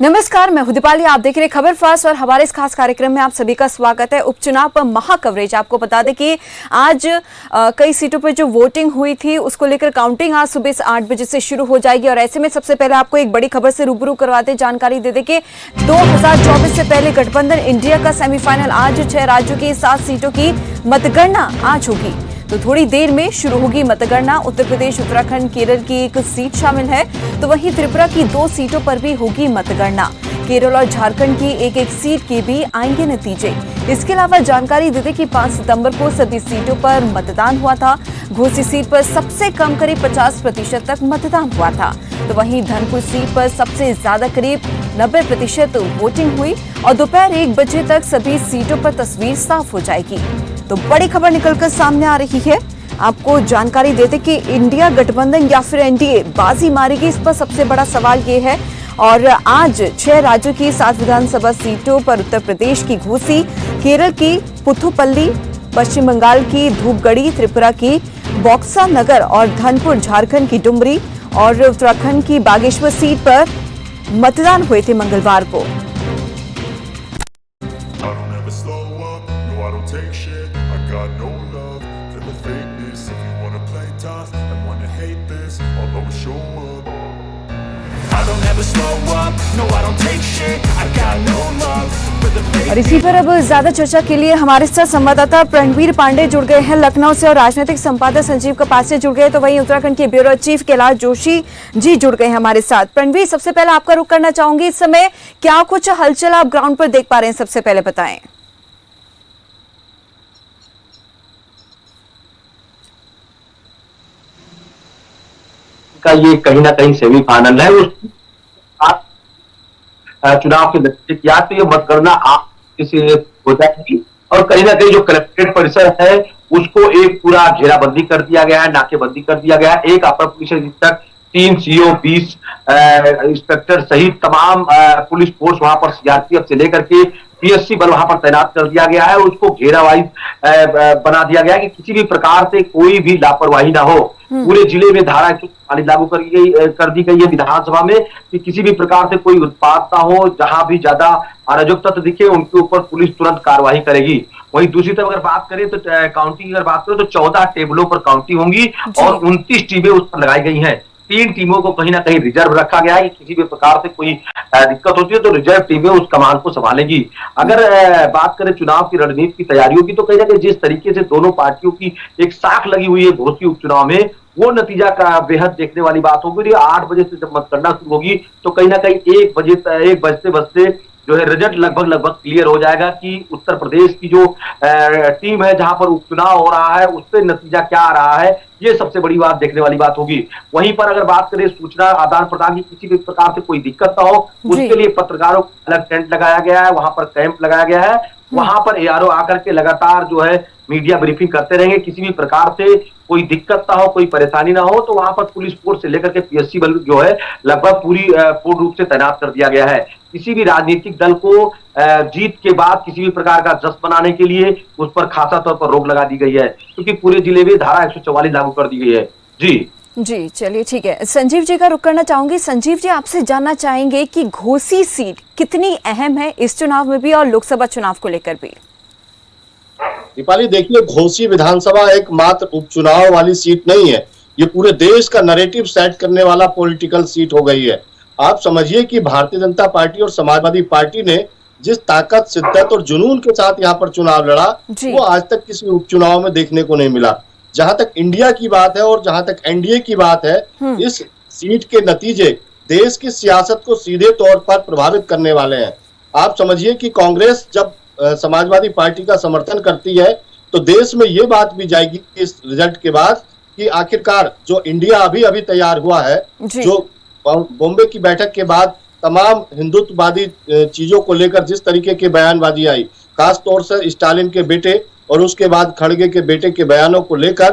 नमस्कार, मैं हूं दीपाली। आप देख रहे हैं खबर फास्ट और हमारे इस खास कार्यक्रम में आप सभी का स्वागत है। उपचुनाव पर महा कवरेज। आपको बता दें कि आज कई सीटों पर जो वोटिंग हुई थी उसको लेकर काउंटिंग आज सुबह 8 बजे से शुरू हो जाएगी और ऐसे में सबसे पहले आपको एक बड़ी खबर से रूबरू करवाते जानकारी दे दें कि 2024 से पहले गठबंधन इंडिया का सेमीफाइनल आज 6 राज्यों की 7 सीटों की मतगणना आज होगी। तो थोड़ी देर में शुरू होगी मतगणना। उत्तर प्रदेश, उत्तराखंड, केरल की एक सीट शामिल है, तो वहीं त्रिपुरा की 2 सीटों पर भी होगी मतगणना। केरल और झारखंड की एक सीट के भी आएंगे नतीजे। इसके अलावा जानकारी देते कि 5 सितंबर को सभी सीटों पर मतदान हुआ था। घोसी सीट पर सबसे कम करीब 50% तक मतदान हुआ था, तो वहीं धनपुर सीट पर सबसे ज्यादा करीब 90% वोटिंग हुई और दोपहर 1 बजे तक सभी सीटों पर तस्वीर साफ हो जाएगी। तो बड़ी खबर निकलकर सामने आ रही है। आपको जानकारी देते कि इंडिया गठबंधन या फिर एनडीए बाजी मारेगी, इस पर सबसे बड़ा सवाल ये है। और आज 6 राज्यों की 7 विधानसभा सीटों पर उत्तर प्रदेश की घोसी, केरल की पुथुपल्ली, पश्चिम बंगाल की धूपगढ़ी, त्रिपुरा की बॉक्सा नगर और धनपुर, झारखंड की डुमरी और उत्तराखंड की बागेश्वर सीट पर मतदान हुए थे मंगलवार को। और इसी पर अब ज्यादा चर्चा के लिए हमारे साथ संवाददाता प्रणवीर पांडे जुड़ गए हैं लखनऊ से और राजनीतिक संपादक संजीव कपासे जुड़ गए, तो वहीं उत्तराखंड के ब्यूरो चीफ कैलाश जोशी जी जुड़ गए हैं हमारे साथ। प्रणवीर, सबसे पहले आपका रुख करना चाहूंगी, इस समय क्या कुछ हलचल आप ग्राउंड पर देख पा रहे हैं, सबसे पहले बताएं। का ये कहीं ना कहीं सेमीफाइनल है। उस चुनाव के नतीजे या तो ये मतगणना आप किसी हो जाएगी और कहीं ना कहीं जो कलेक्ट्रेट परिसर है उसको एक पूरा घेराबंदी कर दिया गया है, नाकेबंदी कर दिया गया है। एक अपर पुलिस अधीक्षक, 3 सीओ, 20 इंस्पेक्टर सहित तमाम पुलिस फोर्स वहां पर सीआरपीएफ से लेकर के पीएससी बल वहां पर तैनात कर दिया गया है। उसको घेरावाइज बना दिया गया है कि किसी भी प्रकार से कोई भी लापरवाही ना हो। पूरे जिले में धारा 144 लागू कर दी गई है विधानसभा में कि किसी भी प्रकार से कोई उत्पात ना हो। जहां भी ज्यादा अराजक तत्व दिखे उनके ऊपर पुलिस तुरंत कार्रवाई करेगी। वहीं दूसरी तरफ अगर बात करें तो काउंटिंग अगर बात करें तो 14 टेबलों पर काउंटिंग होंगी और 29 टीमें उस पर लगाई गई हैं। 3 टीमों को कहीं ना कहीं रिजर्व रखा गया है कि किसी भी प्रकार से कोई दिक्कत होती है तो रिजर्व टीमें उस कमान को संभालेगी। अगर बात करें चुनाव की रणनीति की तैयारियों की तो कहीं ना कहीं जिस तरीके से दोनों पार्टियों की एक साख लगी हुई है घोसी उपचुनाव में, वो नतीजा का बेहद देखने वाली बात होगी। 8 बजे से जब मतगणना शुरू होगी तो कहीं ना कहीं 1 बजते जो है रिजल्ट लगभग क्लियर हो जाएगा कि उत्तर प्रदेश की जो टीम है जहां पर उपचुनाव हो रहा है उस पर नतीजा क्या आ रहा है, ये सबसे बड़ी बात देखने वाली बात होगी। वहीं पर अगर बात करें सूचना आदान प्रदान की किसी भी प्रकार से कोई दिक्कत ना हो उसके लिए पत्रकारों को अलग टेंट लगाया गया है, वहां पर कैंप लगाया गया है। वहां पर एआरओ आकर के लगातार जो है मीडिया ब्रीफिंग करते रहेंगे। किसी भी प्रकार से कोई दिक्कत ना हो, कोई परेशानी ना हो तो वहां पर पुलिस फोर्स से लेकर के पीएससी बल जो है लगभग पूर्ण रूप से तैनात कर दिया गया है। किसी भी राजनीतिक दल को जीत के बाद किसी भी प्रकार का जश्न बनाने के लिए उस पर खासा तौर पर रोक लगा दी गई है क्योंकि पूरे जिले में धारा 144 लागू कर दी गई है। जी, चलिए ठीक है। संजीव जी का रुख करना चाहूंगी। संजीव जी, आपसे जानना चाहेंगे कि घोसी सीट कितनी अहम है इस चुनाव में भी और लोकसभा चुनाव को लेकर भी। दीपाली, देखिए, घोसी विधानसभा एक मात्र उपचुनाव वाली सीट नहीं है, ये पूरे देश का नैरेटिव सेट करने वाला पॉलिटिकल सीट हो गई है। आप समझिए कि भारतीय जनता पार्टी और समाजवादी पार्टी ने जिस ताकत, शिद्दत और जुनून के साथ यहाँ पर चुनाव लड़ा वो आज तक किसी उपचुनाव में देखने को नहीं मिला। जहां तक इंडिया की बात है और जहां तक एनडीए की बात है, इस सीट के नतीजे देश की सियासत को सीधे तौर पर प्रभावित करने वाले हैं। आप समझिए कि कांग्रेस जब समाजवादी पार्टी का समर्थन करती है तो देश में ये बात भी जाएगी इस रिजल्ट के बाद कि आखिरकार जो इंडिया अभी तैयार हुआ है, जो बॉम्बे की बैठक के बाद तमाम हिंदुत्ववादी चीजों को लेकर जिस तरीके की बयानबाजी आई, खास तौर से स्टालिन के बेटे और उसके बाद खड़गे के बेटे के बयानों को लेकर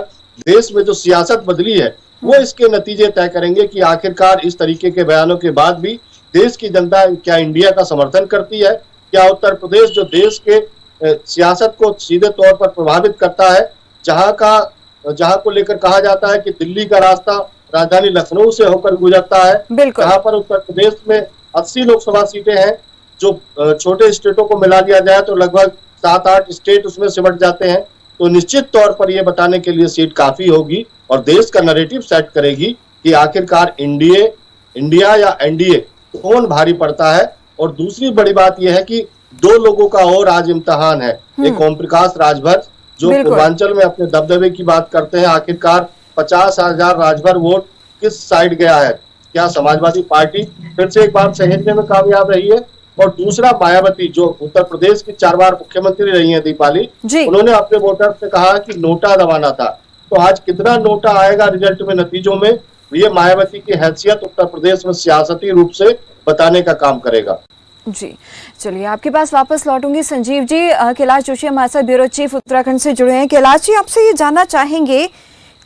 देश में जो सियासत बदली है वो इसके नतीजे तय करेंगे कि आखिरकार इस तरीके के बयानों के बाद भी देश की जनता क्या इंडिया का समर्थन करती है, क्या उत्तर प्रदेश जो देश के सियासत को सीधे तौर पर प्रभावित करता है, जहां को लेकर कहा जाता है कि दिल्ली का रास्ता राजधानी लखनऊ से होकर गुजरता है, जहां पर उत्तर प्रदेश में 80 लोकसभा सीटें हैं, जो छोटे स्टेटों को मिला लिया जाए तो लगभग 7-8 स्टेट उसमें सिमट जाते हैं। तो निश्चित तौर पर यह बताने के लिए सीट काफी होगी और देश का नैरेटिव सेट करेगी कि आखिरकार इंडिया या एनडीए कौन भारी पड़ता है। और दूसरी बड़ी बात यह है कि 2 लोगों का और आज इम्तिहान है। एक ओम प्रकाश राजभर जो पूर्वांचल में अपने दबदबे की बात करते हैं, आखिरकार 50,000 राजभर वोट किस साइड गया है, क्या समाजवादी पार्टी फिर से एक बार सहेजने में कामयाब रही है। और दूसरा मायावती जो उत्तर प्रदेश की 4 बार मुख्यमंत्री रही है दीपाली, उन्होंने अपने वोटर से कहा कि नोटा दबाना था। तो आज कितना नोटा आएगा रिजल्ट में, नतीजों में, ये मायावती की हैसियत उत्तर प्रदेश में सियासती रूप से बताने का काम करेगा। जी चलिए आपके पास वापस लौटूंगी। संजीव जी, कैलाश जोशी हमारे साथ ब्यूरो चीफ उत्तराखंड से जुड़े हैं। कैलाश जी, आपसे ये जानना चाहेंगे,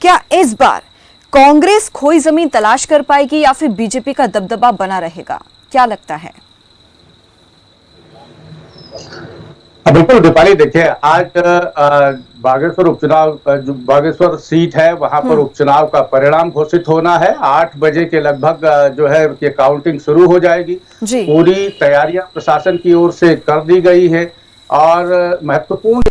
क्या इस बार कांग्रेस खोई जमीन तलाश कर पाएगी या फिर बीजेपी का दबदबा बना रहेगा, क्या लगता है? बिल्कुल दीपाली, देखिए आज बागेश्वर उपचुनाव, जो बागेश्वर सीट है वहां पर उपचुनाव का परिणाम घोषित होना है। 8 बजे के लगभग जो है ये काउंटिंग शुरू हो जाएगी। पूरी तैयारियां प्रशासन की ओर से कर दी गई है और महत्वपूर्ण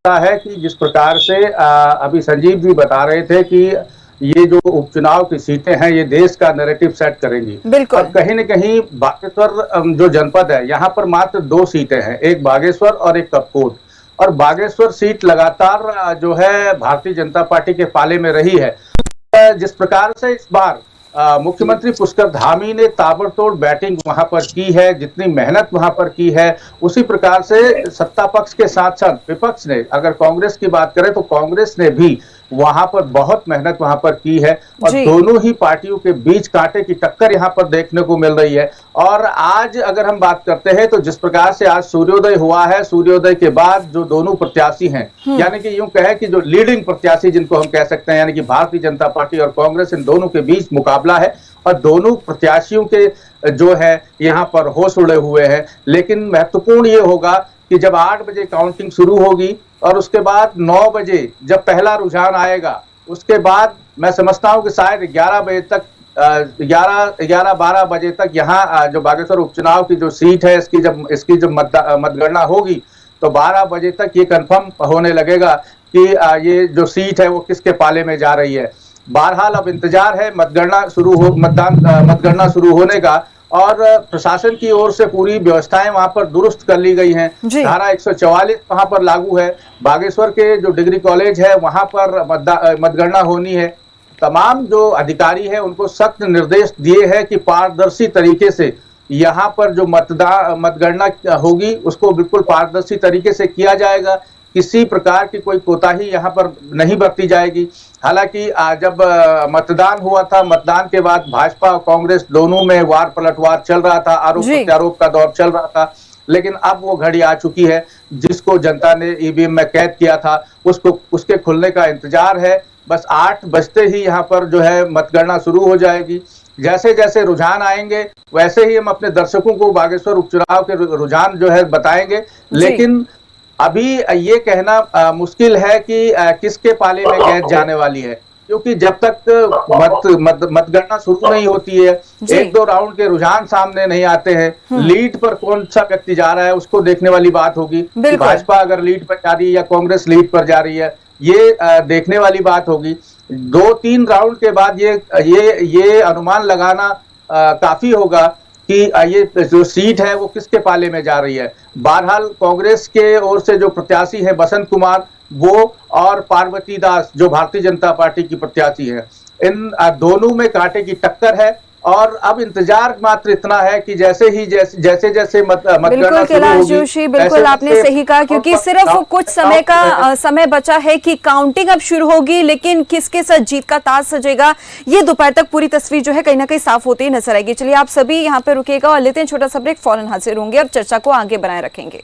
है कि जिस प्रकार से अभी संजीव जी बता रहे थे कि ये जो उपचुनाव की सीटें हैं ये देश का नैरेटिव सेट करेंगी। बिल्कुल। और कहीं न कहीं बागेश्वर जो जनपद है यहाँ पर मात्र 2 सीटें हैं, एक बागेश्वर और एक कपकोट। और बागेश्वर सीट लगातार जो है भारतीय जनता पार्टी के पाले में रही है। जिस प्रकार से इस बार मुख्यमंत्री पुष्कर धामी ने ताबड़तोड़ बैटिंग वहां पर की है, जितनी मेहनत वहां पर की है, उसी प्रकार से सत्ता पक्ष के साथ साथ विपक्ष ने, अगर कांग्रेस की बात करें तो कांग्रेस ने भी वहां पर बहुत मेहनत वहां पर की है। और दोनों ही पार्टियों के बीच कांटे की टक्कर यहां पर देखने को मिल रही है। और आज अगर हम बात करते हैं तो जिस प्रकार से आज सूर्योदय हुआ है, सूर्योदय के बाद जो दोनों प्रत्याशी हैं, यानी कि यूं कहे कि जो लीडिंग प्रत्याशी जिनको हम कह सकते हैं, यानी कि भारतीय जनता पार्टी और कांग्रेस, इन दोनों के बीच मुकाबला है और दोनों प्रत्याशियों के जो है यहाँ पर होश उड़े हुए हैं। लेकिन महत्वपूर्ण ये होगा कि जब 8 बजे काउंटिंग शुरू होगी और उसके बाद 9 बजे जब पहला रुझान आएगा, उसके बाद मैं समझता हूं कि शायद 11 बजे तक 11-12 बजे तक यहाँ जो बागेश्वर उपचुनाव की जो सीट है इसकी जब मतगणना होगी तो 12 बजे तक ये कंफर्म होने लगेगा कि ये जो सीट है वो किसके पाले में जा रही है। बहरहाल अब इंतजार है मतगणना शुरू होने का और प्रशासन की ओर से पूरी व्यवस्थाएं वहां पर दुरुस्त कर ली गई हैं। धारा 144 वहां पर लागू है। बागेश्वर के जो डिग्री कॉलेज है वहां पर मतगणना होनी है। तमाम जो अधिकारी हैं उनको सख्त निर्देश दिए हैं कि पारदर्शी तरीके से यहाँ पर जो मतगणना होगी उसको बिल्कुल पारदर्शी तरीके से किया जाएगा। किसी प्रकार की कोई कोताही यहाँ पर नहीं बरती जाएगी। हालांकि जब मतदान हुआ था, मतदान के बाद भाजपा और कांग्रेस दोनों में वार पलटवार चल रहा था, आरोप प्रत्यारोप का दौर चल रहा था। लेकिन अब वो घड़ी आ चुकी है जिसको जनता ने ईवीएम में कैद किया था, उसके खुलने का इंतजार है। बस 8 बजते ही यहाँ पर जो है मतगणना शुरू हो जाएगी। जैसे जैसे रुझान आएंगे वैसे ही हम अपने दर्शकों को बागेश्वर उपचुनाव के रुझान जो है बताएंगे। लेकिन अभी ये कहना मुश्किल है कि किसके पाले में गैस जाने वाली है, क्योंकि जब तक मतगणना शुरू नहीं होती है, 1-2 राउंड के रुझान सामने नहीं आते हैं, लीड पर कौन सा व्यक्ति जा रहा है उसको देखने वाली बात होगी। भाजपा अगर लीड पर जा रही है या कांग्रेस लीड पर जा रही है, ये देखने वाली बात होगी। 2-3 राउंड के बाद ये अनुमान लगाना काफी होगा कि ये जो सीट है वो किसके पाले में जा रही है। बहरहाल कांग्रेस के ओर से जो प्रत्याशी है बसंत कुमार वो और पार्वती दास जो भारतीय जनता पार्टी की प्रत्याशी है, इन दोनों में कांटे की टक्कर है। और अब इंतजार मात्र इतना है कि जैसे जैसे बिल्कुल कैलाश जोशी, बिल्कुल आपने सही कहा, क्योंकि सिर्फ कुछ समय का समय बचा है कि काउंटिंग अब शुरू होगी, लेकिन किसके साथ जीत का ताज सजेगा ये दोपहर तक पूरी तस्वीर जो है कहीं ना कहीं साफ होती ही नजर आएगी। चलिए आप सभी यहाँ पे रुकेगा और लेते हैं छोटा सा ब्रेक, फौरन हाजिर होंगे और चर्चा को आगे बनाए रखेंगे।